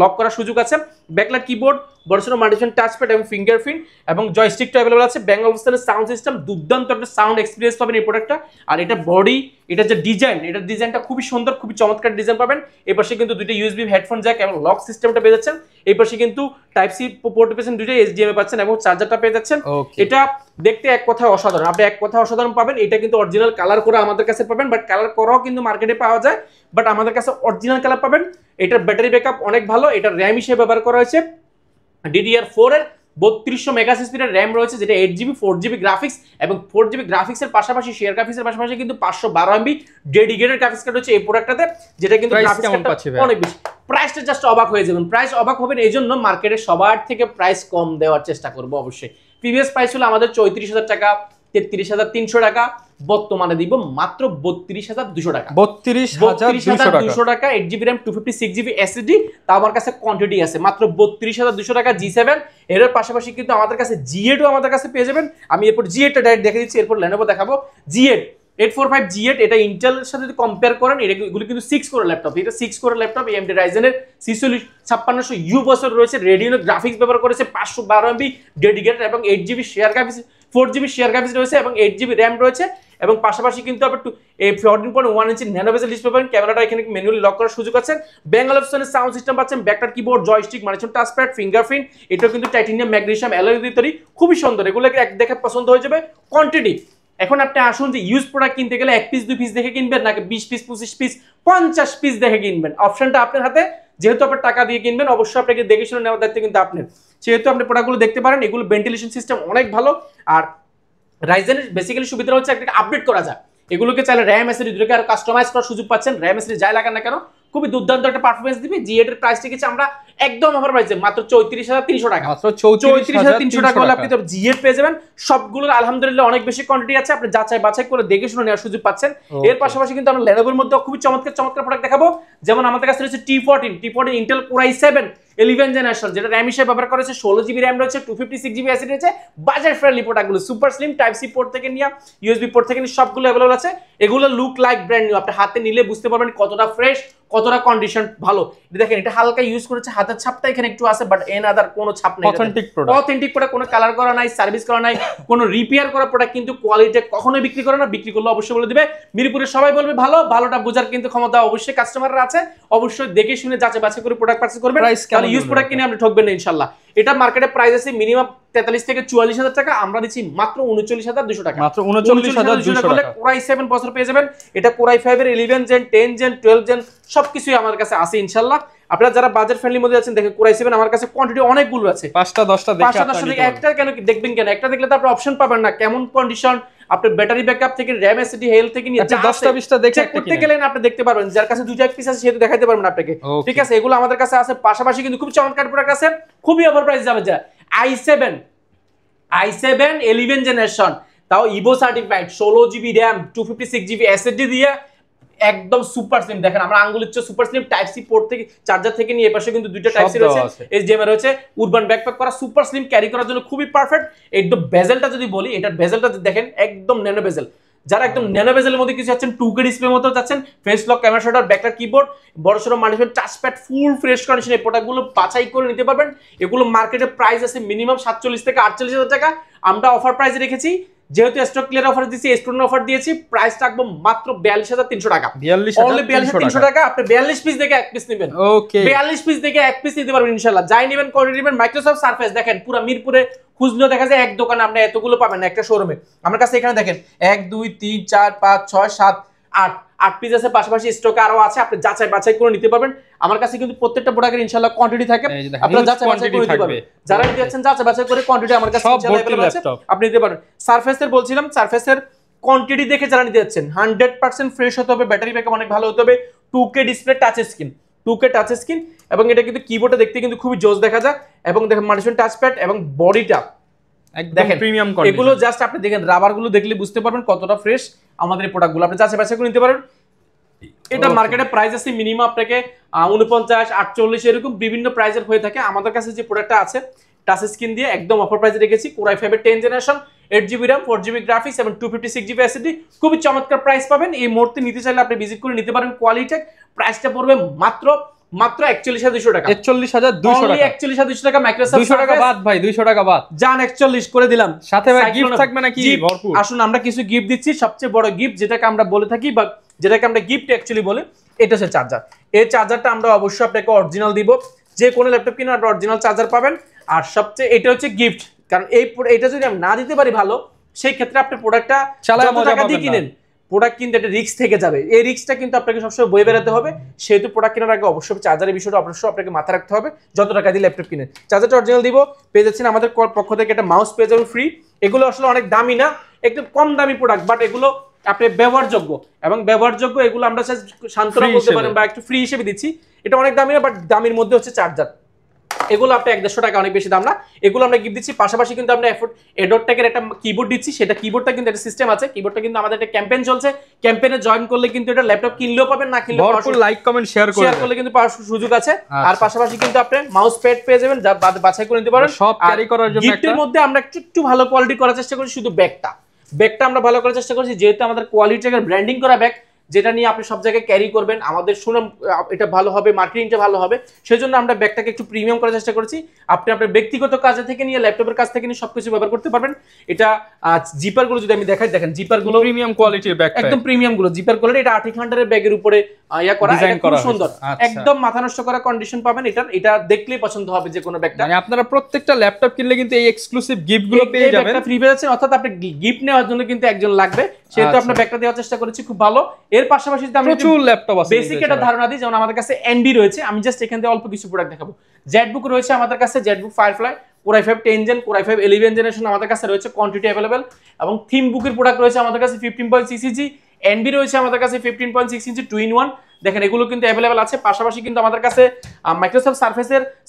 লক করার সুযোগ আছে। ব্যাকলাইট কিবোর্ড, বড়সড় মাল্টিফাংশন টাচপ্যাড এবং ফিঙ্গারপ্রিন্ট এবং জয়স্টিকটা অ্যাভেলেবল আছে। ব্যাঙ্গল সাউন্ড সিস্টেম, দুর্দান্ত একটা সাউন্ড এক্সপিরিয়েন্স পাবেন এই প্রোডাক্টটা। আর এটা বডি, এটা যে ডিজাইন, এটার ডিজাইনটা খুবই সুন্দর, খুবই চমৎকার ডিজাইন পাবেন। এই পাশে কিন্তু দুইটা ইউএসবি হেডফোন জ্যাক এবং লক সিস্টেমটা পেয়ে যাচ্ছেন। এই পাশে কিন্তু টাইপ সি পোর্ট পেয়েছেন, দুইটা এইচডিএমআই পাচ্ছেন এবং চার্জারটা পেয়ে যাচ্ছেন। এটা দেখতে এক কথায় অসাধারণ, আপনি এক কথায় অসাধারণ পাবেন। এটা কিন্তু অরিজিনাল কালার করা আমাদের কাছে পাবেন, বাট কালার করাও কিন্তু মার্কেটে পাওয়া যায়, বাট আমাদের কাছে অরিজিনাল কালার পাবেন। এটার ব্যাটারি ব্যাকআপ অনেক ভালো। এটা র্যাম হিসেবে ব্যবহার করা হয়েছে DDR4 এর 3200 মেগাপিক্সেলের র্যাম রয়েছে, যেটা 8GB 4GB গ্রাফিক্স এবং 4GB গ্রাফিক্সের পাশাপাশি শেয়ার গ্রাফিক্সের পাশাপাশি কিন্তু 512 MB ডেডিকেটেড গ্রাফিক্স কার্ড রয়েছে এই প্রোডাক্টটাতে, যেটা কিন্তু গ্রাফিক্স কার্ডটা অনেক বেশি। প্রাইসটা জাস্ট অবাক হয়ে যাবেন, প্রাইস অবাক হবেন। এই জন্য মার্কেটে সবার থেকে প্রাইস কম দেওয়ার চেষ্টা করবো অবশ্যই। প্রিভিয়াস প্রাইস হলো আমাদের 34,000 টাকা, 33,300 টাকা, বর্তমানে দিব মাত্র 32,200 টাকা। 32,200 টাকা, 8GB RAM 256GB SSD, তা আমার কাছে কোয়ান্টিটি আছে মাত্র 32,200 টাকা G7। এর পাশাপাশি কিন্তু আমাদের কাছে G8ও আমাদের কাছে পেয়ে যাবেন। আমি এরপর G8টা ডাইরেক্ট দেখে দিচ্ছি, এরপর Lenovo দেখাবো। G8 845 G8, এটা ইন্টেলের সাথে যদি কম্পেয়ার করেন, এগুলো কিন্তু 6 কোর ল্যাপটপ। এটা 6 কোর ল্যাপটপ, AMD Ryzen এর 5600U প্রসেসর রয়েছে, রেডিনো গ্রাফিক্স ব্যবহার করেছে, 512 MB ডেডিকেটেড এবং 8GB share graphics, 4GB share graphics রয়েছে এবং 8GB RAM রয়েছে। এবং পাশাপাশি কিন্তু আবার 14.1 ইঞ্চি ন্যানো বেজেল ডিসপ্লে পাবেন। ক্যামেরাটা এখানে ম্যানুয়ালি লক করার সুযোগ আছে। ব্যাঙ্গল অপশনের সাউন্ড সিস্টেম পাচ্ছেন, backlight keyboard, joystick, multifunction touchpad, fingerprint. এটা কিন্তু টাইটানিয়াম ম্যাগনেসিয়াম অ্যালয় দিয়ে তৈরি, খুবই সুন্দর। এগুলো এক দেখে পছন্দ হয়ে যাবে। কোয়ান্টিটি, এখন আপনি আসুন যে ইউজ প্রোডাক্ট কিনতে গেলে 1 পিস 2 পিস দেখে কিনবেন নাকি 20 পিস 25 পিস 50 পিস দেখে কিনবেন, অপশনটা আপনার হাতে। যেহেতু আপনার টাকা দিয়ে কিনবেন, অবশ্যই আপনাকে দেখে শুনে নেওয়ার দায়িত্ব কিন্তু আপনার। সেহেতু আপনি প্রোডাক্টগুলো দেখতে পারেন, এগুলো ভেন্টিলেশন সিস্টেম অনেক ভালো। আর রাইজেনের বেসিক্যালি সুবিধা হচ্ছে একটা আপডেট করা যায়, এগুলোকে চাইলে র্যাম এসএসডি দুটোকে আর কাস্টমাইজ করার সুযোগ পাচ্ছেন। র্যাম এসএসডি যাই লাগান না কেন খুবই দুর্দান্ত একটা পারফরম্যান্স দিবে। G8 এর প্রাইস টিকেছে আমরা একদম অফার প্রাইসে মাত্র 34,300 টাকা। মাত্র 34,300 টাকা হলে আপনি তো G8 পেয়ে যাবেন। সবগুলোর আলহামদুলিল্লাহ অনেক বেশি কোয়ান্টিটি আছে, আপনি যাচাই বাছাই করে দেখে শুনে নেওয়ার সুযোগ পাচ্ছেন। এর পাশাপাশি কিন্তু আমরা Lenovoর মধ্যে খুবই চমৎকার চমৎকার প্রোডাক্ট দেখাবো। যেমন আমাদের কাছে রয়েছে T14 Intel Core i7 11 generation, যেটা র্যাম হিসেবে ব্যবহার করেছে, 16GB RAM রয়েছে, 256GB SSD রয়েছে। বাজার ফ্রেন্ডলি প্রোডাক্টগুলো super slim, type C port থেকে নিয়ে USB পোর্ট থেকে নিয়ে সবগুলো अवेलेबल আছে। এগুলো লুক লাইক ব্র্যান্ড নিউ, আপনি হাতে নিলে বুঝতে পারবেন কতটা ফ্রেশ, কতটা কন্ডিশন ভালো। দেখেন এটা হালকা ইউজ করেছে, হাতের ছাপটা এখানে একটু আছে, বাট এন আদার কোনো ছাপ নেই। অথেন্টিক প্রোডাক্ট, কোনো কালার করা নাই, সার্ভিস করা নাই, কোনো রিপেয়ার করা প্রোডাক্ট কিন্তু কোয়ালিটি কখনোই বিক্রি করে না। বিক্রি করলে অবশ্যই বলে দিবে, মিরপুরে সবাই বলবে ভালো, ভালোটা বোঝার কিন্তু ক্ষমতা অবশ্যই কাস্টমাররা আছে। অবশ্যই দেখে শুনে যাচাই বাছাই করে প্রোডাক্ট পারচেজ করবেন, তাহলে ইউজ প্রোডাক্ট কিনে আপনি ঠকবেন না ইনশাআল্লাহ। এটা মার্কেটে প্রাইস আছে মিনিমাম 43 থেকে 44,000 টাকা, আমরা দিচ্ছি মাত্র 39,200 টাকা। মাত্র 39,200 টাকা। Core i7 প্রসেসর পেয়ে যাবেন। এটা Core i5 এর 11 জেন, 10 জেন, 12 জেন সবকিছুই আমার কাছে আছে ইনশাআল্লাহ। আপনারা যারা বাজেট ফ্রেন্ডলি মধ্যে আছেন, দেখেন Core i7 আমার কাছে কোয়ান্টিটি অনেকগুলো আছে, 5টা 10টা দেখে আপনি একটা কেন দেখবেন কেন, একটা দেখলে তো আপনি অপশন পাবেন না, কেমন কন্ডিশন, আপনার ব্যাটারি ব্যাকআপ থেকে র্যাম এসএসডি হেলথ থেকে নিয়ে 10টা 20টা দেখে একটা করতে গেলেন আপনি দেখতে পারবেন। যার কাছে দুইটা এক পিস আছে সে তো দেখাইতে পারবেন আপনাকে, ঠিক আছে। এগুলো আমাদের কাছে আছে। পাশাপাশি কিন্তু খুব চমৎকার প্রোডাক্ট আছে, খুবই অফার প্রাইস যাবে। যা i7 11 জেনারেশন, তাও Ivo certified, 16GB RAM 256GB SSD দিয়ে একদম সুপার স্লিম। দেখেন আমরা আঙ্গুলের চেয়ে super slim, type C port থেকে চার্জার থেকে নিয়ে এপাশে কিন্তু দুইটা টাইপ সি রয়েছে, HDMI রয়েছে, উরবান ব্যাকপ্যাক করা, সুপার স্লিম, ক্যারি করার জন্য খুবই পারফেক্ট। একদম বেজেলটা যদি বলি, এটার বেজেলটা দেখেন একদম ন্যানো বেজেল। যারা একদম ন্যানো বেজেলের মধ্যে কিছু চাচ্ছেন, 2K ডিসপ্লের মতো চাচ্ছেন, face lock, camera shutter, backlight keyboard, বড়সড় মাল্টিফাংশন টাচপ্যাড, ফুল ফ্রেশ কন্ডিশনে এই প্রোডাক্টগুলো বাছাই করে নিতে পারবেন। এগুলো মার্কেটে প্রাইস আছে মিনিমাম 47 থেকে 48,000 টাকা, আমরা অফার প্রাইসে রেখেছি। যেহেতু স্টক ক্লিয়ার অফার দিয়েছি, স্টুডেন্ট অফার দিয়েছি, প্রাইস রাখবো মাত্র 42,300 টাকা। 42,300 টাকা, আপনি 42 পিস দেখে এক পিস নেবেন। ওকে, 42 পিস দেখে এক পিস নিতে পারবেন ইনশাআল্লাহ। যাই নেবেন কোয়ান্টিটি নেবেন। মাইক্রোসফট সারফেস দেখেন পুরো মিরপুরে খুঁজলেও দেখা যায় এক দোকানে আপনি এতগুলো পাবেন না, একটা শোরুমে। আমার কাছে এখানে দেখেন 1 2 3 4 5 6 7 8 পিস আছে, পাশাপাশি স্টকে আরো আছে, আপনি যাচাই বাছাই করে নিতে পারবেন। আমার কাছে কিন্তু প্রত্যেকটা প্রোডাক্টের ইনশাআল্লাহ কোয়ান্টিটি থাকে, আপনারা যাচাই বাছাই করে নিতে পারবেন। যারা নিতে যাচ্ছেন যাচাই বাছাই করে কোয়ান্টিটি আমার কাছে ইনশাআল্লাহ अवेलेबल আছে, আপনি নিতে পারেন। সারফেসের বলছিলাম, সারফেসের কোয়ান্টিটি দেখে যারা নিতে যাচ্ছেন 100% ফ্রেশ হতে হবে, ব্যাটারি ব্যাকআপ অনেক ভালো হতে হবে, 2K display, touch screen, 2K touch screen, এবং এটা কিন্তু কিবোর্ডে দেখতে কিন্তু খুবই জোস দেখা যায়। এবং দেখেন মাল্টিফাংশন টাচপ্যাড এবং বডিটা একদম প্রিমিয়াম কন্ডিশন। এগুলো জাস্ট আপনি দেখেন রাবারগুলো দেখলে বুঝতে পারবেন কতটা ফ্রেশ আমাদের এই প্রোডাক্টগুলো, আপনি যাচাই বাছাই করে নিতে পারেন। এটা মার্কেটে প্রাইস আছে মিনিমাম আপনাকে 49 48 এরকম বিভিন্ন প্রাইসের হয়ে থাকে। আমাদের কাছে যে প্রোডাক্টটা আছে টাচ স্ক্রিন দিয়ে একদম অফার প্রাইসে রেখেছি, Core i5 এর 10 generation, 8GB RAM 4GB graphics এবং 256GB SSD, খুবই চমৎকার প্রাইস পাবেন। এই মুহূর্তে নিতে চাইলে আপনি ভিজিট করে নিতে পারেন কোয়ালিটেক। প্রাইসটা পড়বে মাত্র মাত্র 41,200 টাকা। 41,200 টাকা। 41,200 টাকা মাইক্রোসফট 200 টাকা বাদ ভাই, 200 টাকা বাদ। জান 41 করে দিলাম। সাথে ভাই গিফট থাকবে নাকি? ভরপুর। আসুন আমরা কিছু গিফট দিচ্ছি। সবচেয়ে বড় গিফট যেটাকে আমরা বলে থাকি বা যেটাকে আমরা গিফট অ্যাকচুয়ালি বলি, এটা হচ্ছে চার্জার। এই চার্জারটা আমরা অবশ্যই আপনাকে অরিজিনাল দিব। যে কোনো ল্যাপটপ কিনে আপনি অরিজিনাল চার্জার পাবেন। আর সবচেয়ে এটা হচ্ছে গিফট, কারণ এটা যদি আমি না দিতে পারি ভালো, সেই ক্ষেত্রে আপনি প্রোডাক্টটা চালায় মজা টাকা দিয়ে কিনেন, প্রোডাক্ট কিন্তু একটা রিস্ক থেকে যাবে। এই রিস্কটা কিন্তু আপনাকে সবসময় বয়ে বেড়াতে হবে। সেহেতু প্রোডাক্ট কেনার আগে অবশ্যই চার্জারের বিষয়টা অবশ্যই আপনাকে মাথায় রাখতে হবে। যত টাকা দিয়ে ল্যাপটপ কিনেন, চার্জারটা অরিজিনাল দিব। পেয়ে যাচ্ছেন আমাদের পক্ষ থেকে একটা মাউস পেয়ে যাবেন ফ্রি। এগুলো আসলে অনেক দামি না, একটু কম দামি প্রোডাক্ট, বাট এগুলো আপনি ব্যবহারযোগ্য এবং ব্যবহারযোগ্য। এগুলো আমরা সান্ত্বনা বলতে পারেন বা একটু ফ্রি হিসেবে দিচ্ছি। এটা অনেক দামি না, বাট দামির মধ্যে হচ্ছে চার্জার। এগুলো আপনি 150 টাকা, অনেক বেশি দাম না। এগুলো আমরা গিফট দিচ্ছি। পাশাপাশি কিন্তু আমরা এডোরটেকের একটা কিবোর্ড দিচ্ছি। সেটা কিবোর্ডটা কিন্তু একটা সিস্টেম আছে। কিবোর্ডটা কিন্তু আমাদের একটা ক্যাম্পেইন চলছে। ক্যাম্পেইনে জয়েন করলে কিন্তু এটা ল্যাপটপ কিনলেও পাবেন, না কিনলেও ভরপুর লাইক কমেন্ট শেয়ার করলে কিন্তু পাওয়ার সুযোগ আছে। আর পাশাপাশি কিন্তু আপনি মাউস প্যাড পেয়ে যাবেন, যা বাছাই করে নিতে পারেন সব ক্যারি করার জন্য। গিফটের মধ্যে আমরা একটু ভালো কোয়ালিটি করার চেষ্টা করছি। শুধু ব্যাগটা আমরা ভালো করার চেষ্টা করছি, যেহেতু আমাদের কোয়ালিটির ব্র্যান্ডিং করা ব্যাগ, যেটা নিয়ে আপনি সব জায়গায় ক্যারি করবেন, আমাদের সুনাম এটা ভালো হবে, মার্কেটিংটা ভালো হবে। সেজন্য আমরা ব্যাগটাকে একটু প্রিমিয়াম করার চেষ্টা করেছি। আপনি আপনার ব্যক্তিগত কাজে থেকে নিয়ে ল্যাপটপের কাজ থেকে নিয়ে সবকিছু ব্যবহার করতে পারবেন। এটা জিপারগুলো যদি আমি দেখাই, দেখেন জিপারগুলো প্রিমিয়াম কোয়ালিটির ব্যাগ, একদম প্রিমিয়াম গুলো জিপার কোয়ালিটি। এটা 8 ঘন্টার ব্যাগের উপরে করা, খুব সুন্দর, একদম মাথা নষ্ট করা কন্ডিশন পাবেন। এটা দেখলেই পছন্দ হবে যে কোনো ব্যাগটা। মানে আপনারা প্রত্যেকটা ল্যাপটপ কিনলে কিন্তু এই এক্সক্লুসিভ গিফটগুলো পেয়ে যাবেন, ফ্রি পেয়ে যাচ্ছেন। অর্থাৎ আপনি গিফট নেওয়ার জন্য কিন্তু একজন লাগবে, সেহেতু আপনার ব্যাগটা দেওয়ার চেষ্টা করেছি, খুব ভালো। এর পাশাপাশি আমি প্রচুর ল্যাপটপ আছে, বেসিক একটা ধারণা দিই। যেমন আমাদের কাছে এনবি রয়েছে, আমি জাস্ট এখান থেকে অল্প কিছু প্রোডাক্ট দেখাবো। জেটবুক রয়েছে আমাদের কাছে, JetBook Firefly, Core i5 10 gen, Core i5 11 generation আমাদের কাছে রয়েছে, কোয়ান্টিটি अवेलेबल। এবং থিম বুকের প্রোডাক্ট রয়েছে আমাদের কাছে 15.6 ইঞ্চি, এনবি রয়েছে আমাদের কাছে 15.6 ইঞ্চি 2-in-1। দেখেন এগুলো কিন্তু अवेलेबल আছে। পাশাপাশি কিন্তু আমাদের কাছে মাইক্রোসফট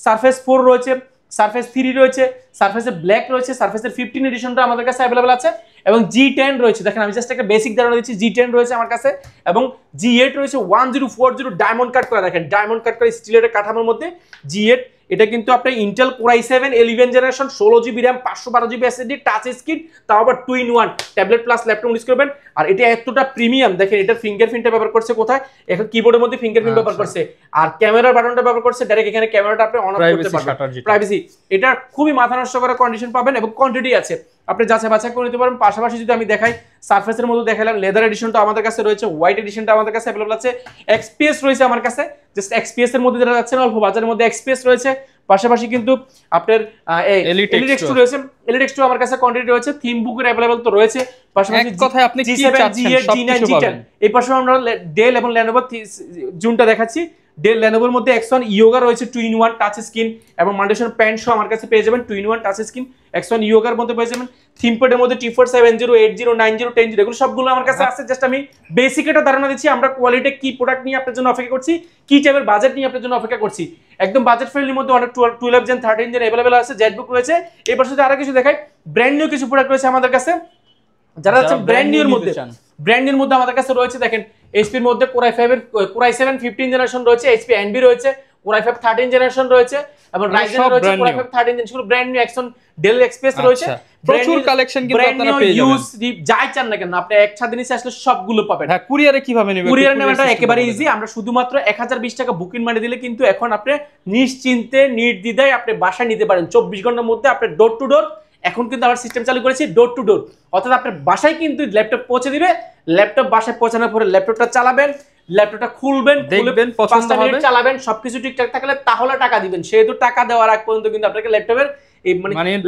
সারফেস 4 রয়েছে, সারফেস 3 রয়েছে, সারফেসের ব্ল্যাক রয়েছে, সারফেসের 15 এডিশনটা আমাদের কাছে अवेलेबल আছে। এবং G10 রয়েছে। দেখেন আমি জাস্ট একটা বেসিক ধারণা দিচ্ছি। G10 রয়েছে আমার কাছে এবং G8 রয়েছে 1040 ডায়মন্ড কাট করা। দেখেন ডায়মন্ড কাট করা স্টিলের কাঠামোর মধ্যে G8। এটা কিন্তু আপনি Intel Core i7 11 generation, 16GB RAM, 512GB SSD, touch screen, তাও আবার 2-in-1 tablet plus laptop use করবেন। আর এটা এতটা প্রিমিয়াম, দেখেন এটার ফিঙ্গারপ্রিন্টটা ব্যবহার করছে কোথায়, এখন কিবোর্ডের মধ্যে ফিঙ্গারপ্রিন্ট ব্যবহার করছে, আর ক্যামেরার বাটনটা ব্যবহার করছে ডাইরেক্ট। এখানে ক্যামেরাটা আপনি অন অফ করতে পারবেন, প্রাইভেসি। এটা খুবই মাথা নষ্ট করা কন্ডিশন পাবেন এবং কোয়ান্টিটি আছে, আপনি যাচাই বাছাই করে নিতে পারবেন। পাশাপাশি যদি আমি দেখাই, সারফেসের মধ্যে দেখালাম, লেদার এডিশনটা আমাদের কাছে রয়েছে, হোয়াইট এডিশনটা আমাদের কাছে अवेलेबल আছে, এক্সপিএস রয়েছে আমার কাছে। জাস্ট এক্সপিএস এর মধ্যে যারা যাচ্ছেন অল্প বাজারের মধ্যে এক্সপিএস রয়েছে। পাশাপাশি কিন্তু আপনার এলিট X2 রয়েছে, এলিট X2 আমার কাছে কোয়ান্টিটি রয়েছে, থিম বুকের अवेलेबल তো রয়েছে। পাশাপাশি কথায় আপনি কি চাচ্ছেন G9 G10। এই পাশে আমরা ডেল এবং ল্যানোভো জুনটা দেখাচ্ছি। ডেল ল্যানোভোর মধ্যে X1 ইয়োগা রয়েছে 2-in-1 টাচ স্ক্রিন এবং মাল্টিশন প্যান্ট সহ আমার কাছে পেয়ে যাবেন 2-in-1 টাচ স্ক্রিন। X1 ইয়োগার মধ্যে পেয়ে যাবেন। থিমপ্যাডের মধ্যে T4 70 80 90 10 এগুলো সবগুলো আমার কাছে আছে। জাস্ট আমি বেসিক একটা ধারণা দিচ্ছি আমরা কোয়ালিটি কি প্রোডাক্ট নিয়ে আপনাদের জন্য অপেক্ষা করছি, কি টাইপের বাজেট নিয়ে আপনাদের জন্য অপেক্ষা করছি। একদম বাজেট ফ্রেন্ডলির মধ্যে অনেক 12 জেন 13 জেন अवेलेबल আছে, জেটবুক রয়েছে। এবার সাথে আরো কিছু দেখাই, ব্র্যান্ড নিউ কিছু প্রোডাক্ট রয়েছে আমাদের কাছে। যারা হচ্ছে ব্র্যান্ড নিউ এর মধ্যে আমাদের কাছে রয়েছে, দেখেন HP এর মধ্যে Core i7 15 জেনারেশন রয়েছে, HP Envy রয়েছে, Core i5 13 জেনারেশন রয়েছে এবং Ryzen রয়েছে Core i5 13 জেনারেশন, শুধু brand new. X1 Dell XPS রয়েছে, প্রচুর কালেকশন কিন্তু আপনারা পেয়ে যাবেন। যাই চান না কেন আপনি একসাথে নিচে আসলে সবগুলো পাবেন। হ্যাঁ, কুরিয়ারে কিভাবে নেবেন? কুরিয়ার নেওয়াটা একেবারে ইজি। আমরা শুধুমাত্র 1020 টাকা বুকিং মানি দিলে কিন্তু এখন আপনি নিশ্চিন্তে নির্দ্বিধায় আপনি বাসায় নিতে পারেন 24 ঘন্টার মধ্যে। আপনি ডোর টু ডোর, এখন কিন্তু আবার সিস্টেম চালু করেছি ডোর টু ডোর, অর্থাৎ আপনার বাসায় কিন্তু ল্যাপটপ পৌঁছে দিবে। ল্যাপটপ বাসায় পৌঁছানোর পরে ল্যাপটপটা চালাবেন, ল্যাপটপটা খুলবেন, দেখবেন পছন্দ হবে, চালাবেন, সবকিছু ঠিকঠাক থাকলে তাহলে টাকা দিবেন। সেহেতু টাকা দেওয়ার আগ পর্যন্ত কিন্তু আপনাকে ল্যাপটপের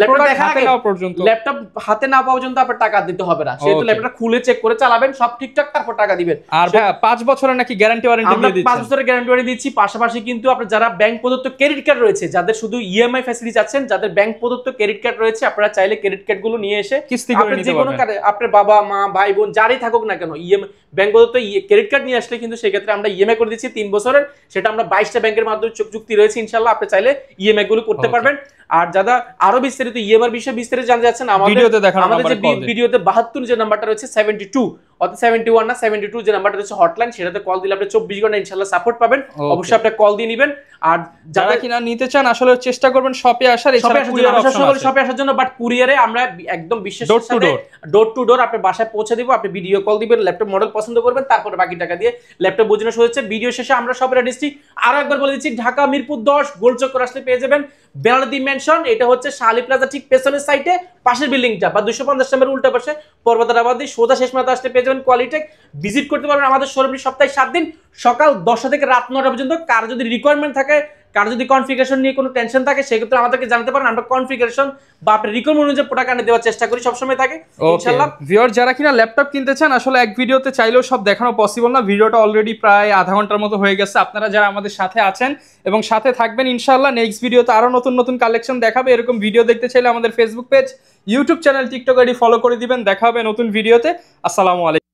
ল্যাপটপ হাতে না পাওয়া পর্যন্ত আপনার টাকা দিতে হবে না। সেহেতু ল্যাপটপটা খুলে চেক করে চালাবেন, সব ঠিকঠাক, তারপর টাকা দিবেন। আর ভাই 5 বছরের নাকি গ্যারান্টি ওয়ারেন্টি দিয়ে দিচ্ছেন? 5 বছরের গ্যারান্টি ওয়ারেন্টি দিচ্ছি। পাশাপাশি কিন্তু আপনারা যারা ব্যাংক প্রদত্ত ক্রেডিট কার্ড রয়েছে, যাদের শুধু ইএমআই ফ্যাসিলিটি চাচ্ছেন, যাদের ব্যাংক প্রদত্ত ক্রেডিট কার্ড রয়েছে, আপনারা চাইলে ক্রেডিট কার্ড গুলো নিয়ে এসে কিস্তি করে নিতে পারবেন। আপনার বাবা মা ভাই বোন যারাই থাকুক না কেন, ইএমআই ব্যাংক প্রদত্ত ক্রেডিট কার্ড নিয়ে আসলে কিন্তু সেই ক্ষেত্রে আমরা ইএমআই করে দিচ্ছি 3 বছরের। সেটা আমরা 22টা ব্যাংকের মাধ্যমে চুক্তি রয়েছে, ইনশাআল্লাহ আপনি চাইলে ইএমআই গুলো করতে পারবেন। আর যারা আরো বিস্তারিত ইএমআই বিষয়ে বিস্তারিত জানতে যাচ্ছেন, আমাদের ভিডিওতে 72 যে নাম্বারটা রয়েছে 72, অর্থাৎ 71 না 72 যে নাম্বারটা হচ্ছে হটলাইন, সেটাতে কল দিলে আপনি 24 ঘন্টা ইনশাআল্লাহ সাপোর্ট পাবেন। অবশ্যই আপনি কল দিয়ে নেবেন। আর যারা কিনা নিতে চান আসলে চেষ্টা করবেন শপে আসার, এছাড়া কুরিয়ার অপশন আছে শপে আসার জন্য, বাট কুরিয়ারে আমরা একদম বিশ্বাসের সাথে ডোর টু ডোর আপনার বাসায় পৌঁছে দিব। আপনি ভিডিও কল দিবেন, ল্যাপটপ মডেল পছন্দ করবেন, তারপরে বাকি টাকা দিয়ে ল্যাপটপ বোঝানো শুরু হচ্ছে। ভিডিও শেষে আমরা সবের অ্যাড্রেসটি আরো একবার বলে দিচ্ছি, ঢাকা মিরপুর 10 গোলচক্কর আসলে পেয়ে যাবেন বেলাদি মেনশন। এটা হচ্ছে শালি প্লাজা ঠিক পেছনের সাইডে পাশের বিল্ডিংটা বা 250 নম্বরের উল্টা পাশে পর্বতারাবাদী সোজা শেষ মাথা আসলে পেয়ে যাবেন কোয়ালিটেক। ভিজিট করতে পারবেন আমাদের শোরুমটি সপ্তাহে 7 দিন সকাল 10টা থেকে রাত 9টা পর্যন্ত। কার যদি রিকোয়ারমেন্ট থাকে, কার যদি কনফিগারেশন নিয়ে কোনো টেনশন থাকে, সেক্ষেত্রে আমাদেরকে জানাতে পারেন। আমরা কনফিগারেশন বা আপনার রিকোয়ারমেন্ট অনুযায়ী প্রোডাক্ট আনে দেওয়ার চেষ্টা করি, সবসময় থাকে ইনশাআল্লাহ। ভিউয়ার যারা কিনা ল্যাপটপ কিনতে চান, আসলে এক ভিডিওতে চাইলেও সব দেখানো পসিবল না। ভিডিওটা অলরেডি প্রায় আধা ঘন্টার মতো হয়ে গেছে। আপনারা যারা আমাদের সাথে আছেন এবং সাথে থাকবেন ইনশাআল্লাহ, নেক্সট ভিডিওতে আরো নতুন নতুন কালেকশন দেখাবে। এরকম ভিডিও দেখতে চাইলে আমাদের Facebook page, YouTube channel, TikTok ID follow করে দিবেন। দেখা হবে নতুন ভিডিওতে। আসসালামু আলাইকুম।